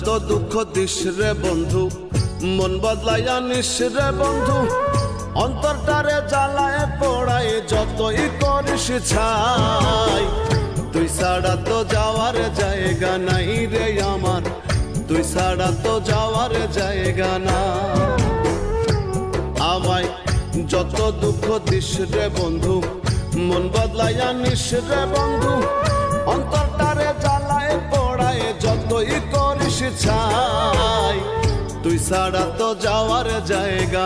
যত দুঃখ দিস রে বন্ধু, মন বদলাইয়া নিস রে বন্ধু, অন্তরটারে জ্বালায় পোড়ায় যতই করিস ছাই। তুই ছাড়া তো যাওয়ার জায়গা নাই রে আমার, তুই ছাড়া তো যাওয়ার জায়গা না। আমায় যত দুঃখ দিস রে বন্ধু, মন বদলাইয়া নিস রে বন্ধু, অন্তরটারে জ্বালায় পোড়ায় যতই করিস ছাই। তুই ছাড়া তো যাওয়ার জায়গা